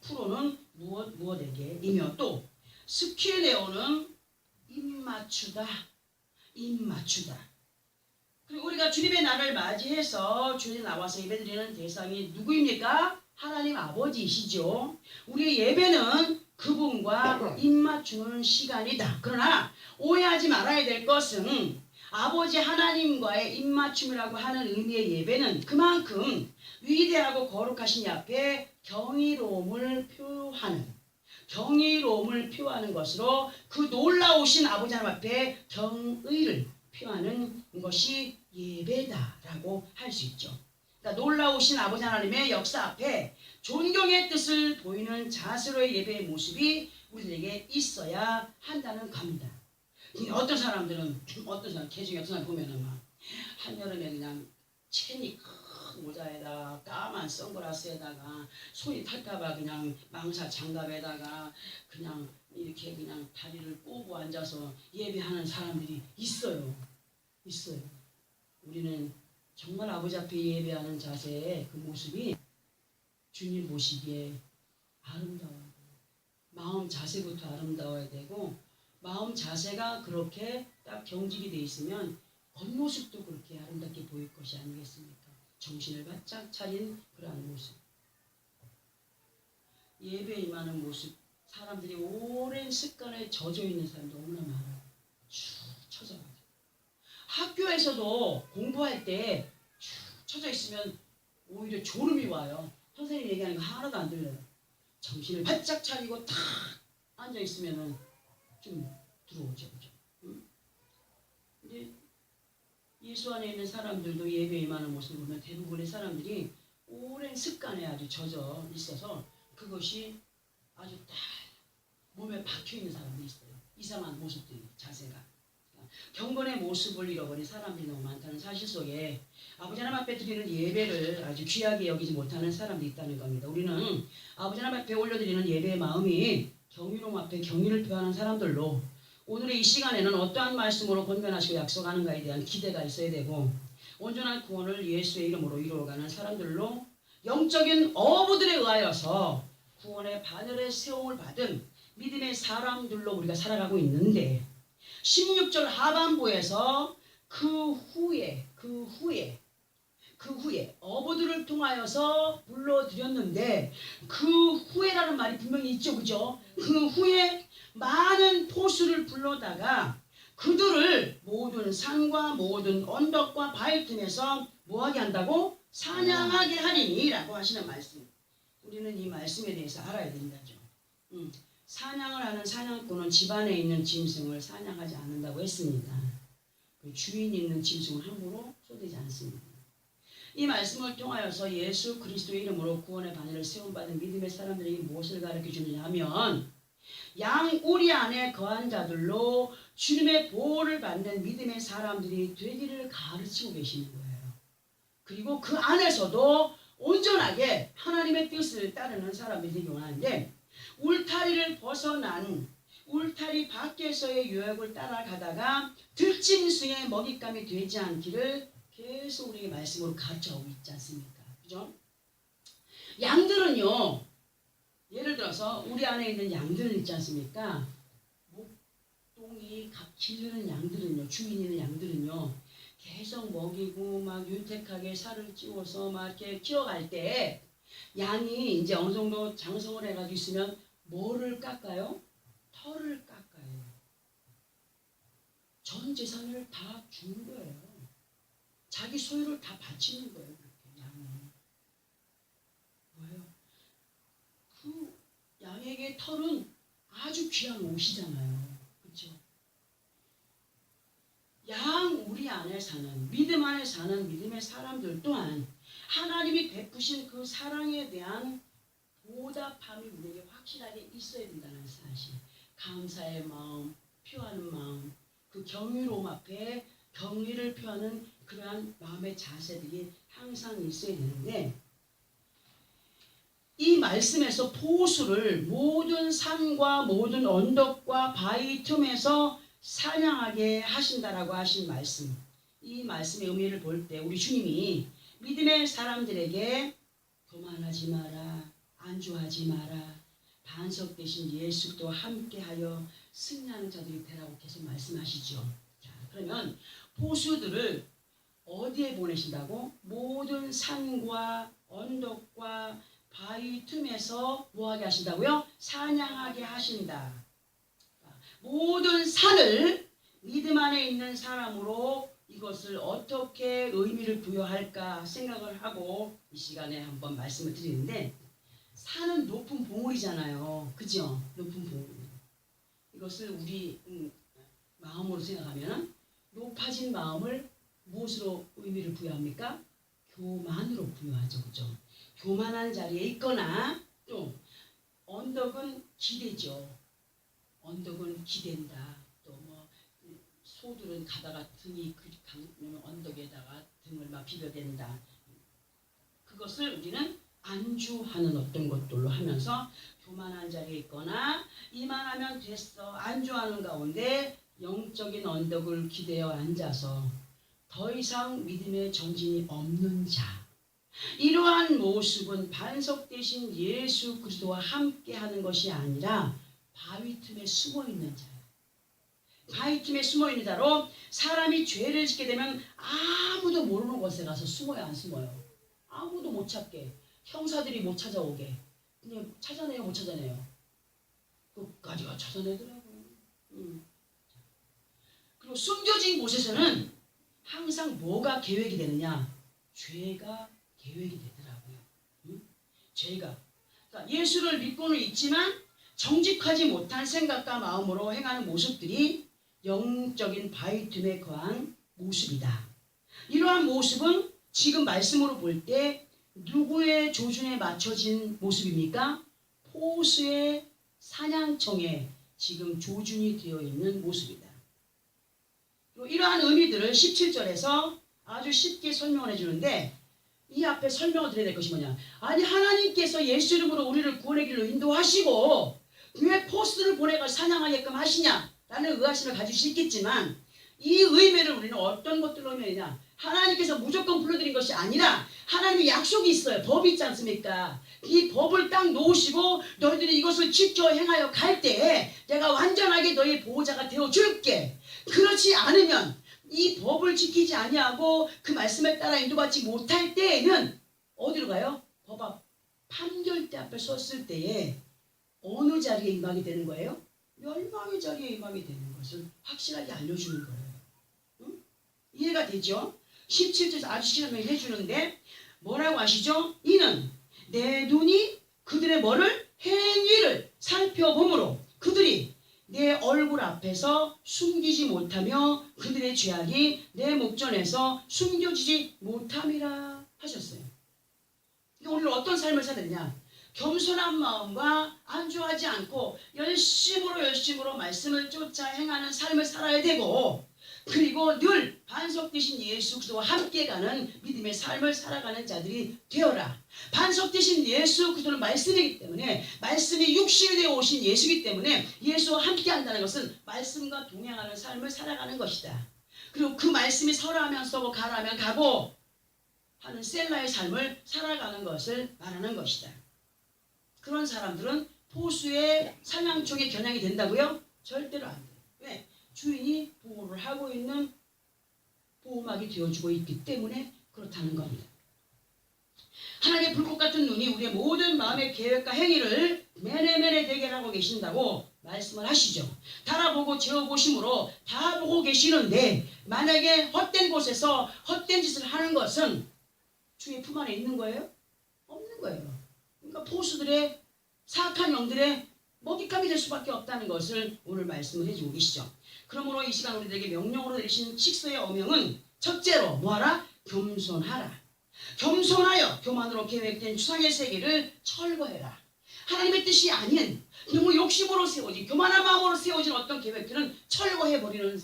프로는 무엇에게이며 또 스퀴네오는 입맞추다. 그리고 우리가 주님의 날을 맞이해서 주님에 나와서 예배드리는 대상이 누구입니까? 하나님 아버지이시죠. 우리의 예배는 그분과 입맞추는 시간이다. 그러나 오해하지 말아야 될 것은 아버지 하나님과의 입맞춤이라고 하는 의미의 예배는 그만큼 위대하고 거룩하신 이 앞에 경이로움을 표하는 것으로 그 놀라우신 아버지 하나님 앞에 경의를 표하는 것이 예배다라고 할 수 있죠. 그러니까 놀라우신 아버지 하나님의 역사 앞에 존경의 뜻을 보이는 자세로의 예배의 모습이 우리들에게 있어야 한다는 겁니다. 어떤 사람 개중에 어떤 사람 보면은 막 한여름에 그냥 체니 큰 모자에다가 까만 선글라스에다가 손이 탈까봐 그냥 망사 장갑에다가 그냥 이렇게 그냥 다리를 꼬고 앉아서 예배하는 사람들이 있어요. 우리는 정말 아버지 앞에 예배하는 자세의 그 모습이 주님 보시기에 아름다워야 돼요. 마음 자세부터 아름다워야 되고 마음 자세가 그렇게 딱 경직이 돼 있으면 겉모습도 그렇게 아름답게 보일 것이 아니겠습니까? 정신을 바짝 차린 그러한 모습. 예배에 임하는 모습. 사람들이 오랜 습관에 젖어 있는 사람도 너무나 많아요. 쭉 쳐져가지고. 학교에서도 공부할 때 쭉 쳐져 있으면 오히려 졸음이 와요. 선생님 얘기하는 거 하나도 안 들려요. 정신을 바짝 차리고 탁 앉아 있으면은 좀 들어오죠. 그죠? 근데 예수 안에 있는 사람들도 예배에 임하는 모습을 보면 대부분의 사람들이 오랜 습관에 아주 젖어 있어서 그것이 아주 딱 몸에 박혀 있는 사람들이 있어요. 이상한 모습들이, 자세가. 경건의 모습을 잃어버린 사람들이 너무 많다는 사실 속에 아버지 하나님 앞에 드리는 예배를 아주 귀하게 여기지 못하는 사람들이 있다는 겁니다. 우리는 아버지 하나님 앞에 올려드리는 예배의 마음이 경유로움 앞에 경유를 표하는 사람들로 오늘의 이 시간에는 어떠한 말씀으로 권면하시고 약속하는가에 대한 기대가 있어야 되고 온전한 구원을 예수의 이름으로 이루어가는 사람들로 영적인 어부들에 의하여서 구원의 바늘에 세움을 받은 믿음의 사람들로 우리가 살아가고 있는데 16절 하반부에서 그 후에 어부들을 통하여서 불러드렸는데 그 후에라는 말이 분명히 있죠. 그죠? 그 후에 많은 포수를 불러다가 그들을 모든 산과 모든 언덕과 바위 틈에서 뭐하게 한다고? 사냥하게 하리니 라고 하시는 말씀. 우리는 이 말씀에 대해서 알아야 된다죠. 사냥을 하는 사냥꾼은 집안에 있는 짐승을 사냥하지 않는다고 했습니다. 그 주인 있는 짐승을 함부로 쏘대지 않습니다. 이 말씀을 통하여서 예수 그리스도의 이름으로 구원의 바늘을 세움받은 믿음의 사람들에게 무엇을 가르쳐 주느냐 하면 양 우리 안에 거한 자들로 주님의 보호를 받는 믿음의 사람들이 되기를 가르치고 계시는 거예요. 그리고 그 안에서도 온전하게 하나님의 뜻을 따르는 사람들이 되기 원하는데 울타리를 벗어난 울타리 밖에서의 유혹을 따라가다가 들짐승의 먹잇감이 되지 않기를 계속 우리에게 말씀으로 가르쳐오고 있지 않습니까? 그죠? 양들은요 예를 들어서 우리 안에 있는 양들은 있지 않습니까? 목동이 기르는 양들은요, 주인 있는 양들은요, 계속 먹이고 막 윤택하게 살을 찌워서 막 이렇게 키워갈 때 양이 이제 어느 정도 장성을 해가지고 있으면 뭐를 깎아요? 털을 깎아요. 전 재산을 다 주는 거예요. 자기 소유를 다 바치는 거예요. 그렇게 양은. 뭐예요? 그 양에게 털은 아주 귀한 옷이잖아요. 그렇죠? 양 우리 안에 사는, 믿음 안에 사는 믿음의 사람들 또한 하나님이 베푸신 그 사랑에 대한 보답함이 우리에게 확실하게 있어야 된다는 사실. 감사의 마음, 표하는 마음, 그 경외로움 앞에 경의를 표하는 그러한 마음의 자세들이 항상 있어야 되는데, 이 말씀에서 포수를 모든 산과 모든 언덕과 바위 틈에서 사냥하게 하신다라고 하신 말씀, 이 말씀의 의미를 볼 때 우리 주님이 믿음의 사람들에게 교만하지 마라, 안주하지 마라, 반석 대신 예수도 함께하여 승리하는 자들이 되라고 계속 말씀하시죠. 자, 그러면 포수들을 어디에 보내신다고? 모든 산과 언덕과 바위 틈에서 뭐하게 하신다고요? 사냥하게 하신다. 모든 산을 믿음 안에 있는 사람으로 이것을 어떻게 의미를 부여할까 생각을 하고 이 시간에 한번 말씀을 드리는데, 산은 높은 봉우리잖아요. 그죠? 높은 봉우리. 이것을 우리 마음으로 생각하면 높아진 마음을 무엇으로 의미를 부여합니까? 교만으로 부여하죠. 그죠? 교만한 자리에 있거나, 또 언덕은 기대죠. 언덕은 기댄다. 또 뭐 소들은 가다가 등이 언덕에다가 등을 막 비벼댄다. 그것을 우리는 안주하는 어떤 것들로 하면서 교만한 자리에 있거나 이만하면 됐어 안주하는 가운데 영적인 언덕을 기대어 앉아서 더 이상 믿음의 정진이 없는 자, 이러한 모습은 반석 대신 예수 그리스도와 함께하는 것이 아니라 바위 틈에 숨어있는 자예요. 바위 틈에 숨어있는 자로 사람이 죄를 짓게 되면 아무도 모르는 곳에 가서 숨어요, 안 숨어요? 아무도 못 찾게, 형사들이 못 찾아오게. 그냥 찾아내요, 못 찾아내요? 끝까지가 찾아내더라고요. 그리고 숨겨진 곳에서는 항상 뭐가 계획이 되느냐? 죄가 계획이 되더라고요. 죄가. 그러니까 예수를 믿고는 있지만 정직하지 못한 생각과 마음으로 행하는 모습들이 영적인 바위 틈에 거한 모습이다. 이러한 모습은 지금 말씀으로 볼 때 누구의 조준에 맞춰진 모습입니까? 포수의 사냥청에 지금 조준이 되어 있는 모습이다. 이러한 의미들을 17절에서 아주 쉽게 설명을 해주는데, 이 앞에 설명을 드려야 될 것이 뭐냐? 아니, 하나님께서 예수 이름으로 우리를 구원의 길로 인도하시고 왜 포스를 보내가 사냥하게끔 하시냐? 라는 의아심을 가질 수 있겠지만, 이 의미를 우리는 어떤 것들로 의미하냐? 하나님께서 무조건 불러드린 것이 아니라 하나님의 약속이 있어요. 법이 있지 않습니까? 이 법을 딱 놓으시고 너희들이 이것을 지켜 행하여 갈 때에 내가 완전하게 너희 보호자가 되어줄게. 그렇지 않으면, 이 법을 지키지 아니하고 그 말씀에 따라 인도받지 못할 때에는 어디로 가요? 법 앞 판결대 앞에 섰을 때에 어느 자리에 임하게 되는 거예요? 멸망의 자리에 임하게 되는 것을 확실하게 알려주는 거예요. 응? 이해가 되죠? 17절에서 아주 실험을 해주는데 뭐라고 하시죠? 이는 내 눈이 그들의 뭐를? 행위를 살펴보므로 그들이 내 얼굴 앞에서 숨기지 못하며 그들의 죄악이 내 목전에서 숨겨지지 못함이라 하셨어요. 우리는 어떤 삶을 살아야 되냐? 겸손한 마음과 안주하지 않고 열심으로 말씀을 쫓아 행하는 삶을 살아야 되고, 그리고 늘 반석 되신 예수 그리스도와 함께 가는 믿음의 삶을 살아가는 자들이 되어라. 반석 되신 예수 그리스도는 말씀이기 때문에, 말씀이 육신이 되어 오신 예수이기 때문에 예수와 함께 한다는 것은 말씀과 동행하는 삶을 살아가는 것이다. 그리고 그 말씀이 서라하면 서고 가라하면 가고 하는 셀라의 삶을 살아가는 것을 말하는 것이다. 그런 사람들은 포수의 사냥총에 겨냥이 된다고요? 절대로 안 돼요. 왜? 주인이 보호를 하고 있는 보호막이 되어주고 있기 때문에 그렇다는 겁니다. 하나님의 불꽃 같은 눈이 우리의 모든 마음의 계획과 행위를 매네매네 되게 하고 계신다고 말씀을 하시죠. 달아보고 재어보심으로 다 보고 계시는데 만약에 헛된 곳에서 헛된 짓을 하는 것은 주의 품 안에 있는 거예요? 없는 거예요. 그러니까 포수들의 사악한 영들의 먹잇감이 될 수밖에 없다는 것을 오늘 말씀을 해주고 계시죠. 그러므로 이 시간 우리들에게 명령으로 내리신 식소의 어명은 첫째로 뭐하라? 겸손하라. 겸손하여 교만으로 계획된 추상의 세계를 철거해라. 하나님의 뜻이 아닌 너무 욕심으로 세워진 교만한 마음으로 세워진 어떤 계획들은 철거해버리는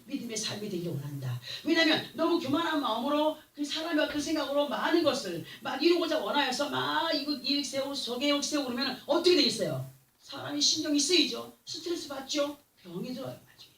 믿음의 삶이 되기를 원한다. 왜냐하면 너무 교만한 마음으로 그 사람의 어떤 생각으로 많은 것을 막 이루고자 원하여서 막 이거 이 세우고 저 계획 세우고 그러면 어떻게 되겠어요? 사람이 신경이 쓰이죠. 스트레스 받죠. 병이 들어요. 나중에.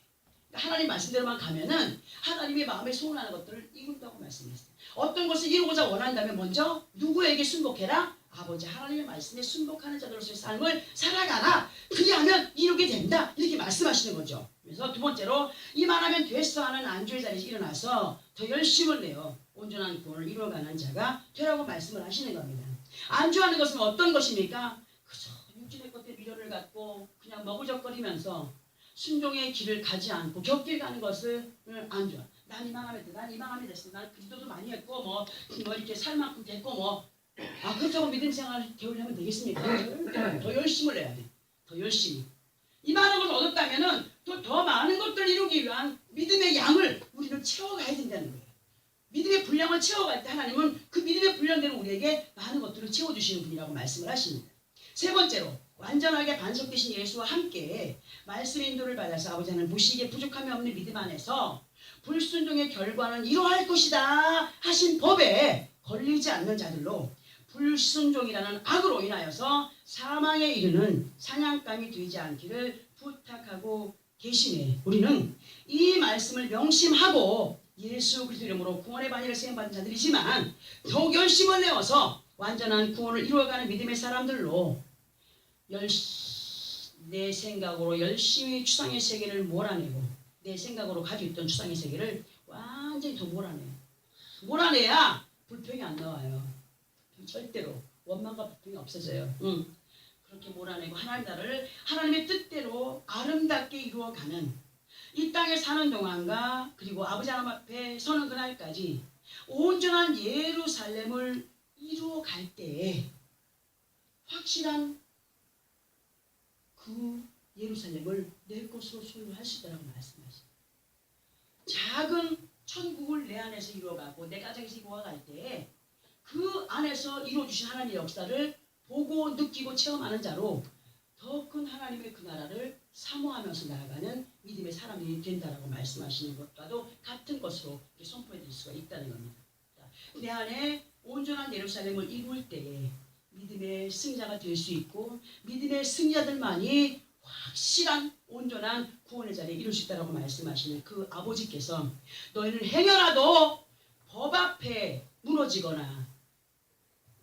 그러니까 하나님 말씀대로만 가면은 하나님의 마음에 소원하는 것들을 이룬다고 말씀했어요. 어떤 것을 이루고자 원한다면 먼저 누구에게 순복해라? 아버지 하나님의 말씀에 순복하는 자들로서의 삶을 살아가라. 그리하면 이루게 된다. 이렇게 말씀하시는 거죠. 그래서 두 번째로 이만하면 됐어 하는 안주의 자리에서 일어나서 더 열심을 내어 온전한 구원을 이루어가는 자가 되라고 말씀을 하시는 겁니다. 안주하는 것은 어떤 것입니까? 그저 육신의 것에 미련을 갖고 그냥 머구적거리면서 순종의 길을 가지 않고 곁길 가는 것을 안주하. 난 이만하면 됐어. 난 이만하면 됐어. 난 기도도 많이 했고 뭐 이렇게 살 만큼 됐고 뭐 그렇다고 믿음 생활을 게을리하면 되겠습니까? 더 열심을 내야 돼. 더 열심히. 이 많은 것을 얻었다면은 또 더 많은 것들을 이루기 위한 믿음의 양을 우리는 채워가야 된다는 거예요. 믿음의 분량을 채워갈 때 하나님은 그 믿음의 분량대로 우리에게 많은 것들을 채워주시는 분이라고 말씀을 하십니다. 세 번째로 완전하게 반석되신 예수와 함께 말씀 인도를 받아서 아버지 하나님 무시기에 부족함이 없는 믿음 안에서 불순종의 결과는 이러할 것이다 하신 법에 걸리지 않는 자들로 불순종이라는 악으로 인하여서 사망에 이르는 사냥감이 되지 않기를 부탁하고 계시네. 우리는 이 말씀을 명심하고 예수 그리스도 이름으로 구원의 반열을 수행받은 자들이지만 더욱 열심을 내어서 완전한 구원을 이루어가는 믿음의 사람들로 내 생각으로 열심히 추상의 세계를 몰아내고 내 생각으로 가지고 있던 추상의 세계를 완전히 더 몰아내요. 몰아내야 불평이 안 나와요. 절대로 원망과 불평이 없어져요. 그렇게 몰아내고 하나님 나라를 하나님의 뜻대로 아름답게 이루어가는 이 땅에 사는 동안과 그리고 아버지 하나님 앞에 서는 그날까지 온전한 예루살렘을 이루어갈 때에 확실한 그 예루살렘을 내 것으로 소유할 수 있다고 말씀하십니다. 작은 천국을 내 안에서 이루어가고 내 가정에서 이루어갈 때에 그 안에서 이루어주신 하나님의 역사를 보고 느끼고 체험하는 자로 더 큰 하나님의 그 나라를 사모하면서 나아가는 믿음의 사람이 된다라고 말씀하시는 것과도 같은 것으로 선포해 드릴 수가 있다는 겁니다. 내 안에 온전한 예루살렘을 이룰 때에 믿음의 승자가 될 수 있고 믿음의 승자들만이 확실한 온전한 구원의 자리에 이룰 수 있다라고 말씀하시는 그 아버지께서 너희는 행여라도 법 앞에 무너지거나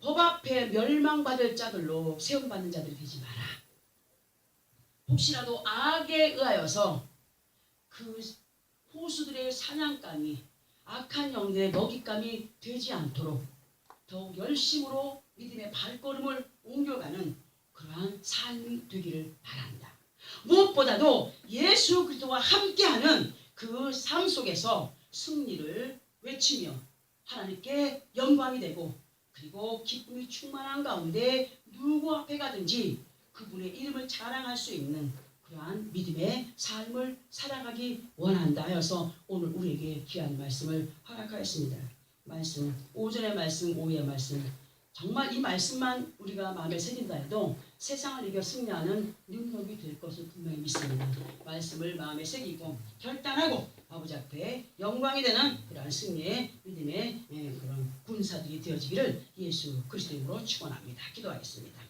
법 앞에 멸망받을 자들로 세움받는 자들이 되지 마라. 혹시라도 악에 의하여서 그 포수들의 사냥감이 악한 영들의 먹잇감이 되지 않도록 더욱 열심으로 믿음의 발걸음을 옮겨가는 그러한 삶이 되기를 바란다. 무엇보다도 예수 그리스도와 함께하는 그 삶 속에서 승리를 외치며 하나님께 영광이 되고 그리고 기쁨이 충만한 가운데 누구 앞에 가든지 그분의 이름을 자랑할 수 있는 그러한 믿음의 삶을 살아가기 원한다 하여서 오늘 우리에게 귀한 말씀을 허락하였습니다. 말씀, 오전의 말씀, 오후의 말씀, 정말 이 말씀만 우리가 마음에 새긴다 해도 세상을 이겨 승리하는 능력이 될 것을 분명히 믿습니다. 말씀을 마음에 새기고 결단하고 아버지 앞에 영광이 되는 그러한 승리의 믿음의 그런 군사들이 되어지기를 예수 그리스도 이름으로 축원합니다. 기도하겠습니다.